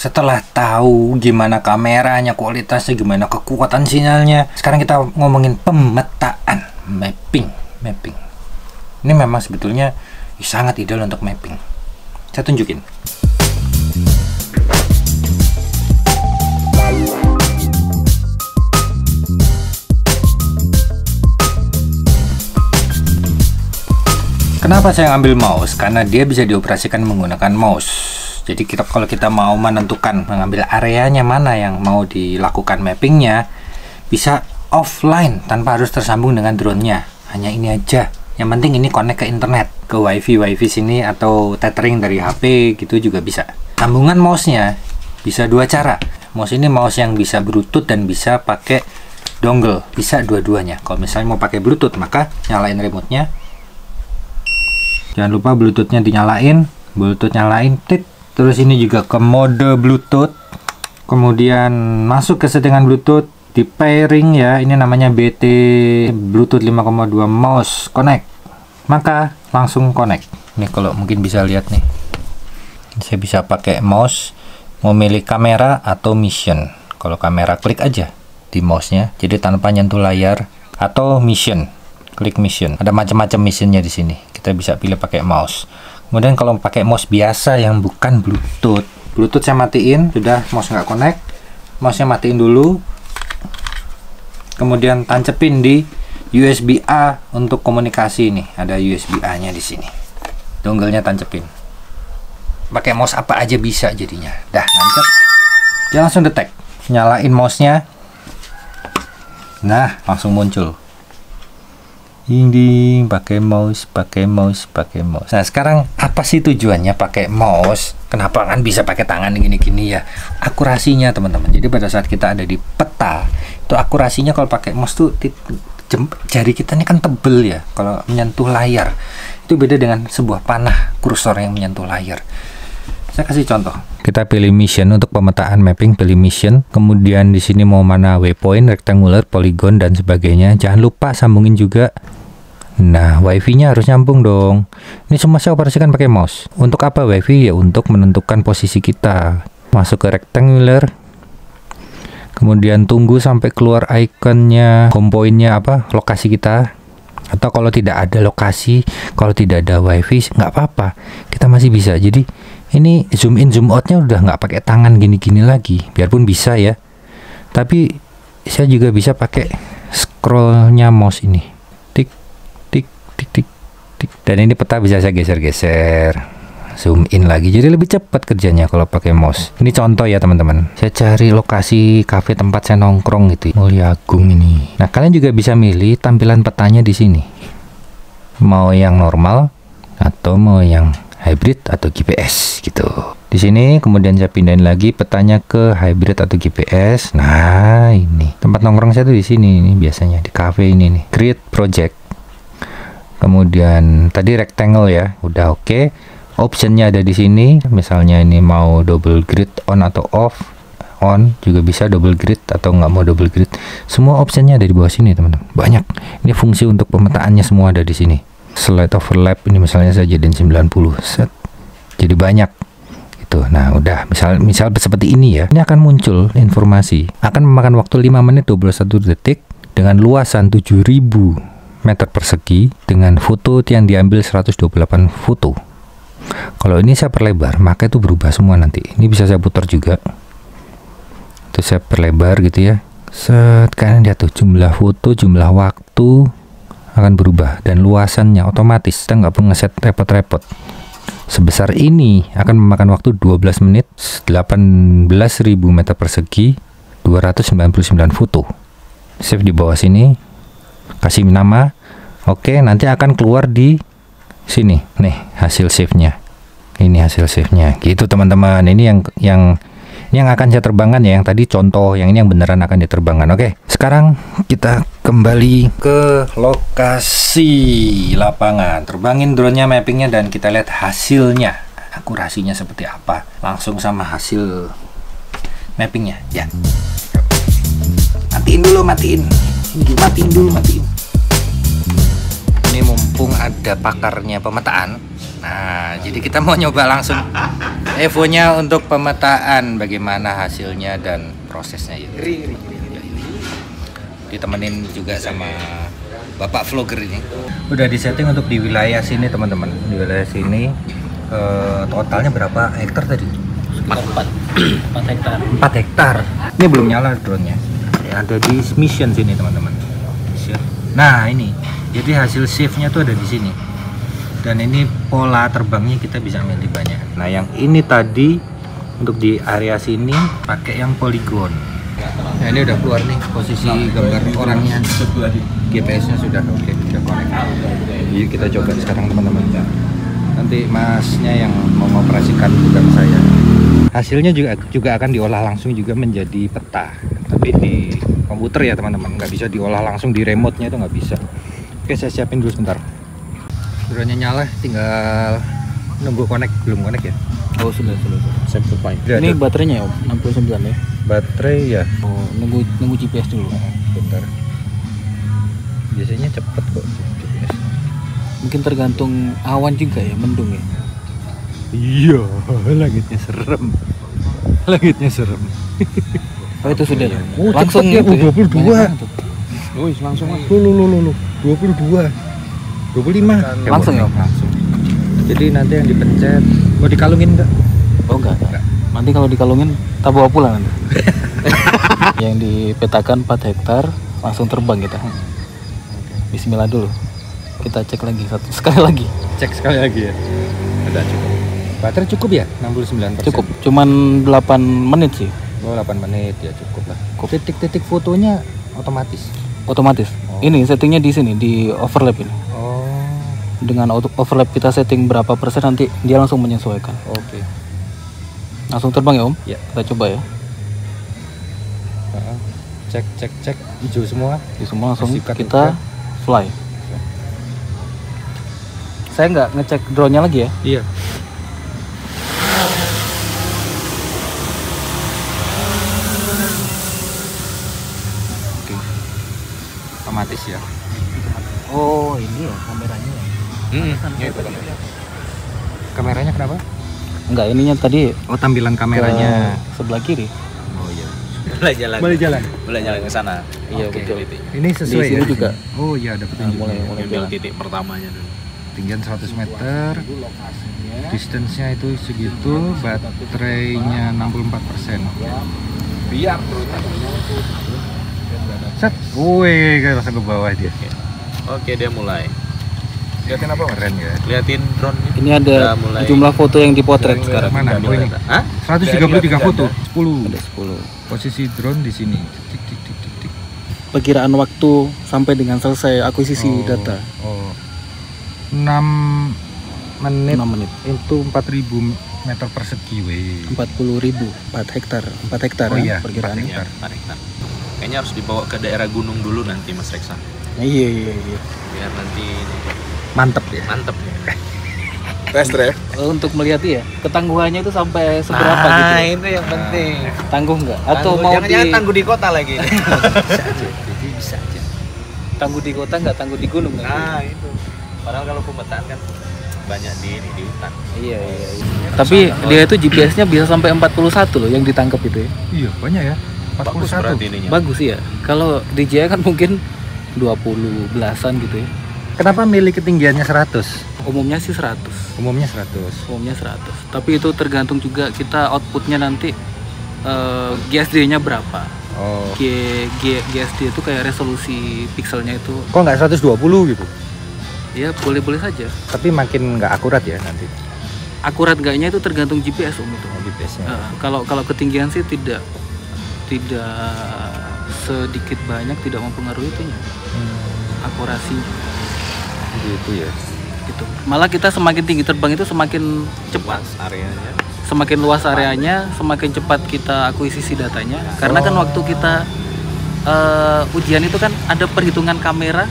Setelah tahu gimana kameranya, kualitasnya, gimana kekuatan sinyalnya, sekarang kita ngomongin pemetaan, mapping. Ini memang sebetulnya sangat ideal untuk mapping. Saya tunjukin. Kenapa saya ambil mouse? Karena dia bisa dioperasikan menggunakan mouse. Jadi kalau kita mau menentukan mengambil areanya mana yang mau dilakukan mappingnya, bisa offline tanpa harus tersambung dengan drone-nya. Hanya ini aja. Yang penting ini connect ke internet, ke wifi sini atau tethering dari HP gitu juga bisa. Sambungan mouse-nya bisa dua cara. Mouse ini mouse yang bisa Bluetooth dan bisa pakai dongle, bisa dua-duanya. Kalau misalnya mau pakai Bluetooth, maka nyalain remote-nya. Jangan lupa Bluetooth-nya dinyalain, Bluetooth nyalain, tit. Terus ini juga ke mode Bluetooth, kemudian masuk ke settingan Bluetooth, di pairing ya, ini namanya BT Bluetooth 5,2 mouse connect, maka langsung connect. Nih kalau mungkin bisa lihat nih, saya bisa pakai mouse, mau milih kamera atau mission. Kalau kamera klik aja di mouse-nya, jadi tanpa nyentuh layar, atau mission, klik mission. Ada macam-macam missionnya di sini. Kita bisa pilih pakai mouse. Kemudian kalau pakai mouse biasa yang bukan Bluetooth, saya matiin, sudah mouse nggak connect, mouse-nya matiin dulu, kemudian tancepin di USB A untuk komunikasi. Nih ada USB A nya di sini, dongle-nya tancepin. Pakai mouse apa aja bisa jadinya. Dah nancep, dia langsung detect. Nyalain mouse-nya, nah langsung muncul. Ding, pakai mouse. Nah sekarang apa sih tujuannya pakai mouse? Kenapa kan bisa pakai tangan gini-gini ya? Akurasinya teman-teman. Jadi pada saat kita ada di peta, itu akurasinya kalau pakai mouse tuh jari kita ini kan tebel ya. Kalau menyentuh layar itu beda dengan sebuah panah kursor yang menyentuh layar. Saya kasih contoh. Kita pilih mission untuk pemetaan mapping, pilih mission. Kemudian di sini mau mana waypoint, rectangular, polygon dan sebagainya. Jangan lupa sambungin juga. Nah, wifi-nya harus nyambung dong. Ini semua saya operasikan pakai mouse. Untuk apa wifi? Ya untuk menentukan posisi kita. Masuk ke rectangular. Kemudian tunggu sampai keluar ikonnya, home point-nya apa, lokasi kita. Atau kalau tidak ada lokasi, kalau tidak ada wifi, nggak apa-apa. Kita masih bisa. Jadi ini zoom in zoom outnya udah nggak pakai tangan gini-gini lagi, biarpun bisa ya, tapi saya juga bisa pakai scrollnya mouse ini, tik tik tik tik tik, dan ini peta bisa saya geser-geser, zoom in lagi, jadi lebih cepat kerjanya kalau pakai mouse. Ini contoh ya teman-teman, saya cari lokasi cafe tempat saya nongkrong gitu, Mulia Agung ini. Nah kalian juga bisa milih tampilan petanya di sini, mau yang normal atau mau yang hybrid atau GPS gitu. Di sini kemudian saya pindahin lagi petanya ke hybrid atau GPS. Nah, ini tempat nongkrong saya tuh di sini ini biasanya di cafe ini nih. Create project. Kemudian tadi rectangle ya, udah oke. Optionnya ada di sini. Misalnya ini mau double grid on atau off. On juga bisa double grid atau nggak mau double grid. Semua optionnya ada di bawah sini teman-teman. Banyak. Ini fungsi untuk pemetaannya semua ada di sini. Slide overlap ini misalnya saya jadiin 90 set, jadi banyak gitu. Nah udah misal seperti ini ya, ini akan muncul informasi, akan memakan waktu 5 menit 21 detik dengan luasan 7000 meter persegi dengan foto yang diambil 128 foto. Kalau ini saya perlebar maka itu berubah semua nanti. Ini bisa saya putar juga, itu saya perlebar gitu ya, set, kalian lihat tuh jumlah foto, jumlah waktu akan berubah dan luasannya otomatis, kita nggak perlu ngeset repot-repot. Sebesar ini akan memakan waktu 12 menit, 18.000 meter persegi, 299 foto. Save di bawah sini, kasih nama, oke, nanti akan keluar di sini nih hasil save-nya. Ini hasil save-nya gitu teman-teman. Ini yang akan saya terbangkan ya, yang tadi contoh, yang ini yang beneran akan diterbangkan. Oke, sekarang kita kembali ke lokasi lapangan, terbangin drone-nya, mappingnya, dan kita lihat hasilnya, akurasinya seperti apa, langsung sama hasil mappingnya ya. Matiin dulu. Ini mumpung ada pakarnya pemetaan, Nah, jadi kita mau nyoba langsung Evo-nya untuk pemetaan bagaimana hasilnya dan prosesnya itu. Ditemenin juga sama Bapak vlogger ini. Udah disetting untuk di wilayah sini teman-teman. Di wilayah sini totalnya berapa hektar tadi? 4 hektar. 4 hektar. Ini belum nyala drone-nya. Ada di mission sini teman-teman. Nah ini, jadi hasil save-nya tuh ada di sini. Dan ini pola terbangnya kita bisa milih banyak. Nah yang ini tadi untuk di area sini pakai yang polygon. Nah ini udah keluar nih posisi gambar orangnya. GPS-nya sudah oke, sudah connect. Jadi kita coba sekarang teman-teman. Nanti masnya yang mau mengoperasikan bukan saya. Hasilnya juga akan diolah langsung juga menjadi peta. Tapi di komputer ya teman-teman, nggak bisa diolah langsung di remote-nya, itu nggak bisa. Oke, saya siapin dulu sebentar. Drone-nya nyala, tinggal nunggu connect. Belum connect ya? Oh sudah. Saya supply. Ini Ini baterainya ya, 69 ya? Baterai ya. Oh, nunggu GPS dulu. Bentar. Biasanya cepet kok GPS. Mungkin tergantung awan juga ya, mendung ya. Iya, langitnya serem. Langitnya serem. Oh itu sudah. Oh, langsung cepet ya, gitu 22. Wih, langsung lah. Lu. 22. 25. Langsung ya? Langsung. Jadi nanti yang dipencet, mau dikalungin enggak? Oh enggak. Nanti kalau dikalungin tak bawa pulang nanti. Yang dipetakan 4 hektar langsung terbang kita. Bismillah dulu. Kita cek lagi sekali lagi. Cek sekali lagi ya. Udah cukup. Baterai cukup ya? 69%. Cukup. Cuman 8 menit sih. Oh, 8 menit ya cukup lah. Titik-titik fotonya otomatis. Otomatis. Oh. Ini settingnya di sini di overlap ini. Oh. Dengan overlap kita setting berapa persen nanti dia langsung menyesuaikan. Oke. Langsung terbang ya Om? Ya. Kita coba ya. Cek hijau semua. Di semua langsung Sikat kita fly. Saya nggak ngecek drone-nya lagi ya. Iya. Oke. Otomatis ya. Oh ini ya kameranya. Ya itu kameranya kenapa? Enggak, ininya tadi Oh, tampilan kameranya. ke sebelah kiri. Oh iya. Boleh jalan ke sana. Iya Oke. betul. Ini sesuai Di sini ya? juga. Oh iya, ada petunjuknya. mulai Ambil jalan. titik pertamanya dulu. Ketinggian 100 meter. Distance-nya itu segitu, baterainya 64%. Biar Set. Wih, langsung ke bawah dia. Oke, dia mulai. Lihatin apa? Keren ya. Liatin drone. Ini ada Udah mulai. jumlah foto yang dipotret sekarang. Mana? Udah Oh, ini. mulai. Hah? 133 foto. 10. Ada 10. Posisi drone di sini. Tik tik tik tik tik. Perkiraan waktu sampai dengan selesai akuisisi data. Oh. 6 menit. 6 menit. Itu 4000 meter persegi. Wih. 40.000 4 hektar. 4 hektar Oh iya, ya perkiraannya. 4 hektar. Tarik. Kayaknya harus dibawa ke daerah gunung dulu nanti Mas Reksa. Iya. Biar nanti Mantep ya. mantep. Test drive. Untuk melihat ya ketangguhannya itu sampai seberapa gitu. Itu yang penting. Tangguh nggak? Atau mau jangan di tangguh di kota lagi. Bisa aja. Jadi bisa aja. tangguh di kota nggak tangguh di gunung nanti? Nah, itu. Padahal kalau pemetaan kan banyak di hutan. Iya. Tapi dia itu GPS-nya bisa sampai 41 loh yang ditangkap itu ya. Iya, banyak ya. Bagus 41. berarti ininya. Bagus ya. Kalau DJI kan mungkin 20 belasan gitu ya. Kenapa milih ketinggiannya 100? Umumnya sih 100. Umumnya 100. Umumnya 100. Tapi itu tergantung juga kita outputnya nanti GSD-nya berapa. Oh. GSD itu kayak resolusi pixelnya itu Kok nggak 120 gitu? ya boleh-boleh saja. Tapi makin nggak akurat ya nanti. Akurat enggaknya itu tergantung GPS Om itu. GPS-nya. Kalau ketinggian sih tidak sedikit banyak tidak mempengaruhi itunya. Akurasi Gitu ya. gitu. Malah kita semakin tinggi terbang itu semakin cepat. Areanya. Semakin luas areanya, semakin cepat kita akuisisi datanya. Karena kan waktu kita ujian itu kan ada perhitungan kamera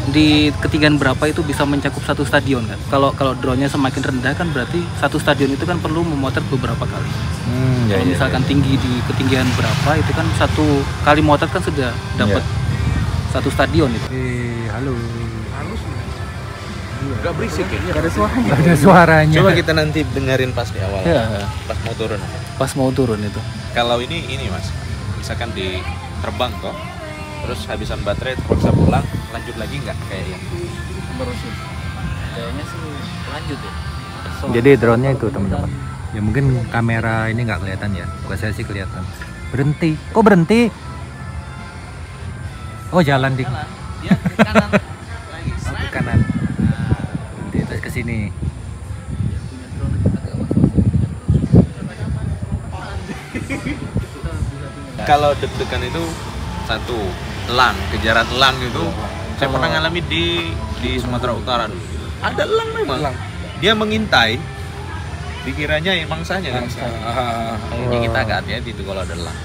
di ketinggian berapa itu bisa mencakup satu stadion kan. Kalau drone-nya semakin rendah kan berarti satu stadion itu kan perlu memotret beberapa kali. Kalau misalkan tinggi di ketinggian berapa itu kan satu kali motret kan sudah dapat satu stadion itu. Halo. Gak berisik ya? Gak ada suaranya. Nggak ada suaranya. Coba kita nanti dengerin pas di awal. Ya, Pas mau turun. pas mau turun itu. Kalau ini mas, misalkan di terbang kok, terus habisan baterai terpaksa pulang, lanjut lagi nggak kayak yang Terusin. Kayaknya sih lanjut ya. Jadi drone-nya itu teman-teman. Ya mungkin kamera ini nggak kelihatan ya. Buat saya sih kelihatan. Berhenti. Kok berhenti? Oh jalan di Ya, ke kanan. Lagi. oh, ke kanan. Berhenti terus ke sini. kalau deg-degan itu satu elang, kejaran elang itu saya pernah ngalami di Sumatera Utara dulu. Ada elang memang. Dia mengintai, dikiranya mangsanya kan. Jadi kita agak hati-hati itu kalau ada elang.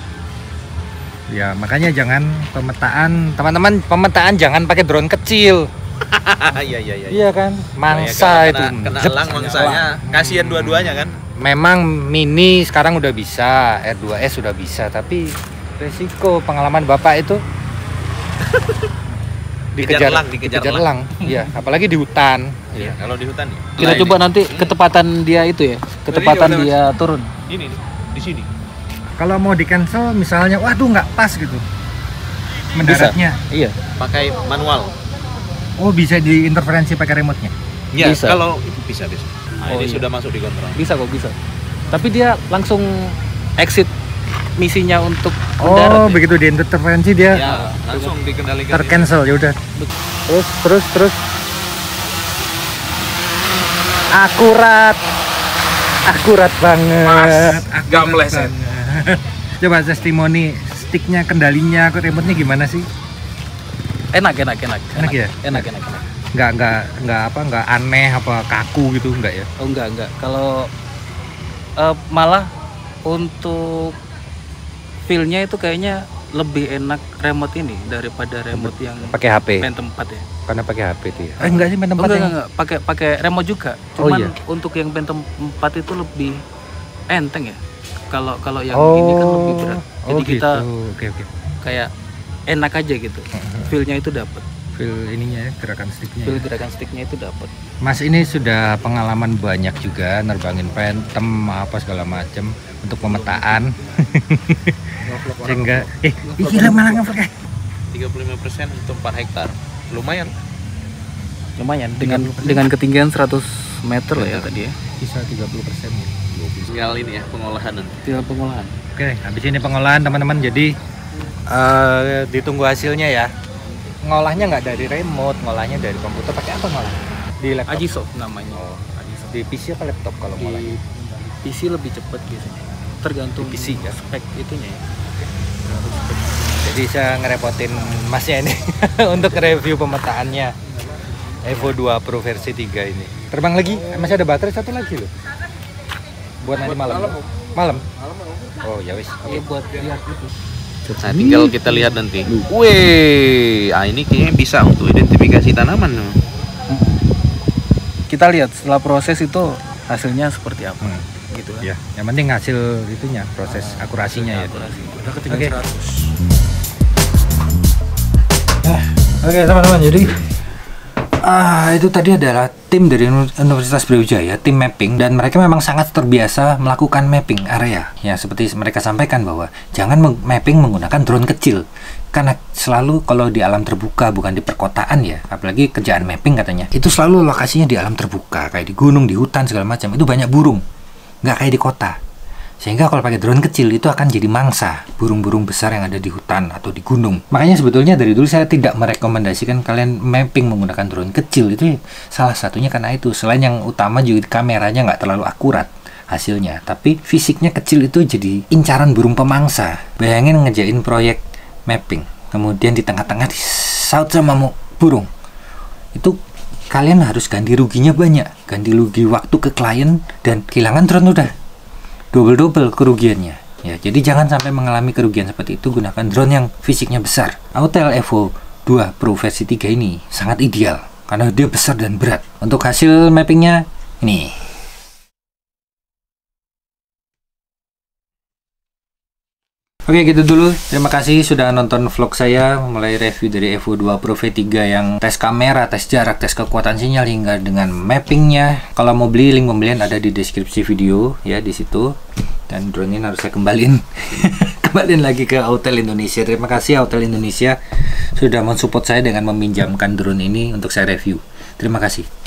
Ya makanya jangan pemetaan teman-teman, pemetaan jangan pakai drone kecil. Iya iya iya. Iya kan, Ya, mangsa itu. kena Jep. elang mangsanya, kasihan dua-duanya kan. Memang mini sekarang udah bisa, R2S sudah bisa, tapi resiko pengalaman bapak itu Dikejar elang. Iya, apalagi di hutan. Iya, kalau di hutan ya. Kita Nah, coba ini. nanti ketepatan dia itu ya. Ketepatan Jadi, dia turun. Ini nih, di sini. Kalau mau di cancel misalnya, waduh nggak pas gitu mendaratnya. Iya. Pakai manual. Oh bisa diinterferensi pakai remote-nya. Ya, Bisa. kalau itu bisa. Nah, Oh, ini iya. sudah masuk di kontrol. Bisa kok, bisa. Tapi dia langsung exit misinya untuk Oh mendarat ya. begitu diinterferensi dia Ya, langsung dikendalikan. tercancel ya udah. Terus. Akurat banget. Gak meleset. Coba testimoni sticknya, kendalinya, remote-nya gimana sih? Enak. Enak ya? Enak. Nggak aneh apa kaku gitu nggak ya? Oh enggak. Kalau malah untuk feel-nya itu kayaknya lebih enak remote ini daripada remote yang Pakai HP. Phantom 4 ya. Karena pakai HP itu ya. Enggak sih main tempat yang Enggak. Pakai remote juga. Oh, Cuman iya. untuk yang Phantom 4 itu lebih enteng ya. Kalau yang ini kan lebih berat. Jadi kita Oke. kayak enak aja gitu. Feel-nya itu dapat. Feel ininya ya, gerakan sticknya. Feel Ya. gerakan sticknya itu dapat. Mas ini sudah pengalaman banyak juga nerbangin Phantom apa segala macam untuk pemetaan. Sehingga gila malah ngevlog. 35% untuk 4 hektar. Lumayan. Lumayan dengan ketinggian 100 meter lah ya tadi ya. Bisa 30%. Tinggal ini ya pengolahan nanti. Tinggal pengolahan. Oke, habis ini pengolahan teman-teman. Jadi ditunggu hasilnya ya. Ngolahnya nggak dari remote, ngolahnya dari komputer. Pakai apa ngolah? Di laptop. Agisoft namanya. Di PC apa laptop kalau ngolahnya? Di PC lebih cepat biasanya. Tergantung Di PC ya? spek itunya ya. Jadi saya ngerepotin masnya ini untuk review pemetaannya Evo 2 Pro versi 3 ini. Terbang lagi, masih ada baterai satu lagi loh. Buat nanti malam. Malam? Oh ya wis. Iya buat lihat itu. Nah, tinggal kita lihat nanti. Wih, ini kayaknya bisa untuk identifikasi tanaman. Kita lihat setelah proses itu hasilnya seperti apa. Gitu kan. Ya, yang penting hasil itunya, proses akurasinya ya. Udah Oke. Oke teman-teman, jadi itu tadi adalah tim dari Universitas Brawijaya, tim mapping, dan mereka memang sangat terbiasa melakukan mapping area. Ya seperti mereka sampaikan bahwa jangan mapping menggunakan drone kecil, karena selalu kalau di alam terbuka, bukan di perkotaan ya, apalagi kerjaan mapping katanya, itu selalu lokasinya di alam terbuka, kayak di gunung, di hutan segala macam, itu banyak burung, nggak kayak di kota. Sehingga kalau pakai drone kecil itu akan jadi mangsa burung-burung besar yang ada di hutan atau di gunung. Makanya sebetulnya dari dulu saya tidak merekomendasikan kalian mapping menggunakan drone kecil. Itu salah satunya karena itu. Selain yang utama juga kameranya nggak terlalu akurat hasilnya. Tapi fisiknya kecil itu jadi incaran burung pemangsa. Bayangin ngejain proyek mapping. Kemudian di tengah-tengah disaut sama burung. Itu kalian harus ganti ruginya banyak. Ganti rugi waktu ke klien dan kehilangan drone udah double kerugiannya ya. Jadi jangan sampai mengalami kerugian seperti itu. Gunakan drone yang fisiknya besar. Autel Evo 2 Pro versi 3 ini sangat ideal karena dia besar dan berat. Untuk hasil mappingnya ini. Oke, gitu dulu. Terima kasih sudah nonton vlog saya mulai review dari Evo 2 Pro V3 yang tes kamera, tes jarak, tes kekuatan sinyal hingga dengan mappingnya. Kalau mau beli, link pembelian ada di deskripsi video ya, di situ. Dan drone ini harus saya kembaliin kembaliin lagi ke Autel Indonesia. Terima kasih Autel Indonesia sudah mensupport saya dengan meminjamkan drone ini untuk saya review. Terima kasih.